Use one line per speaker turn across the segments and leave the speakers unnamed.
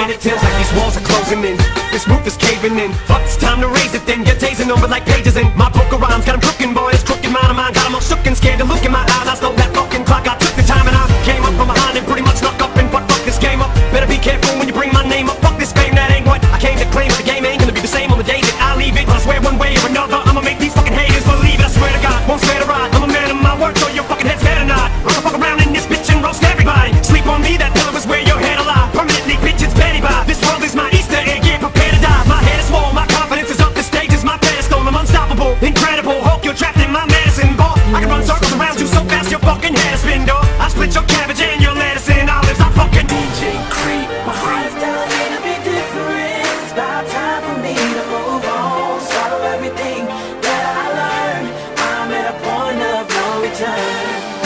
and it feels like these walls are closing in. This roof is caving in. Fuck, it's time to raise it then. You're dazing over like pages in my book of rhymes. Got 'em crooking, boy, this crooked mind of mine. Got 'em all shook and scared to look in my eyes. I stole that fucking clock, I took the time and I came up from behind and pretty much snuck up and fuck this game up. Better be careful when you bring my name up. Fuck this fame, that ain't what I came to claim. But the game ain't gonna be the same on the days that I leave it. But I swear one way or another, I'ma make these fucking haters believe it. I swear to God, won't swear to ride. I'm a man of my word, so your fucking head's better not. I'ma fuck around in this bitch and roast everybody. Sleep on me, that pillow is where your head alive. Permanently, bitch, it's petty by. This world is my Easter egg, yeah, prepare to die. My head is swole, my confidence is up, the stage is my pedestal. I'm unstoppable, incredible, hope you're trapped in my medicine ball. I can run circles around you so fast your fucking head is spin, dog. I split your cabbage and your lettuce and olives. I fucking DJ Creep.
My heart is telling me to be different. It's about time for me to move on. Swallow everything that I learned. I'm at a point of no return.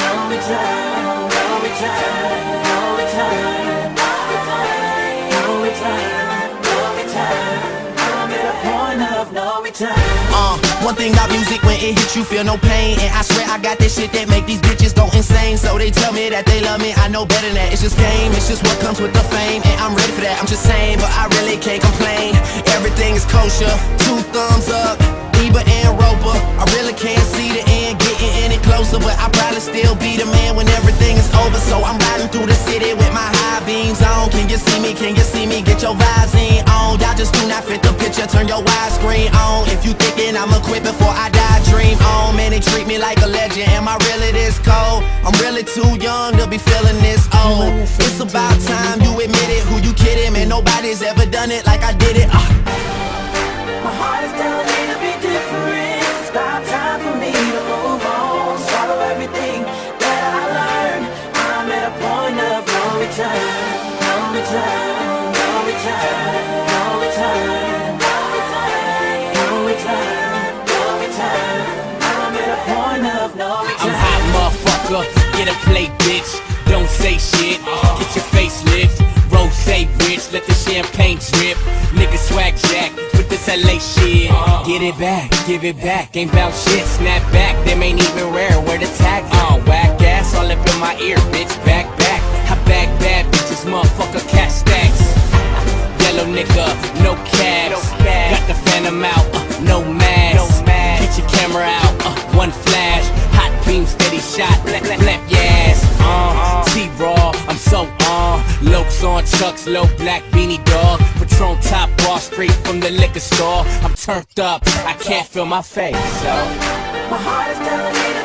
No return, no return, no return, no return, no return, no return. I'm at a point of no return.
One thing about music, when it hits you feel no pain. And I swear I got this shit that make these bitches go insane. So they tell me that they love me, I know better than that. It's just game, it's just what comes with the fame. And I'm ready for that, I'm just saying, but I really can't complain. Everything is kosher, 2 thumbs up, Bieber and Roper. I really can't see the end, getting any closer. But I'll probably still be the man when everything is over. So I'm riding through the city with my high beams on. Can you see me, can you see me, get your vibes in on. Y'all just do not fit the picture, turn your widescreen on. If you thinking I'ma quit before I die, dream on. Man, they treat me like a legend, am I really this cold? I'm really too young to be feeling this old. It's about time you admit it, who you kidding? Man, nobody's ever done it like I did it.
My heart is telling me to be different. It's about time for me to move on. Swallow everything that I learned. I'm at a point of no return. No return, no return, no return, no return, no return, no return. I'm at a point of no return.
I'm hot, motherfucker. Get a plate, bitch. Don't say shit. Get your face lift. Rose rich, let the champagne drip. Nigga swag jack with this LA shit. Get it back, give it back. Ain't bout shit, snap back. Them ain't even rare, where the tag on. Whack ass all up in my ear, bitch. Back. I bag bad bitches, motherfucker, cash stacks. Yellow nigga, no cabs. Got the phantom out, no mask. Get your camera out, one flash. Hot beam, steady shot, lap yes. T-Raw, I'm so on. Lokes on Chucks, low black beanie dog. Patron top bar straight from the liquor store. I'm turned up, I can't feel my face. So
my heart is telling me to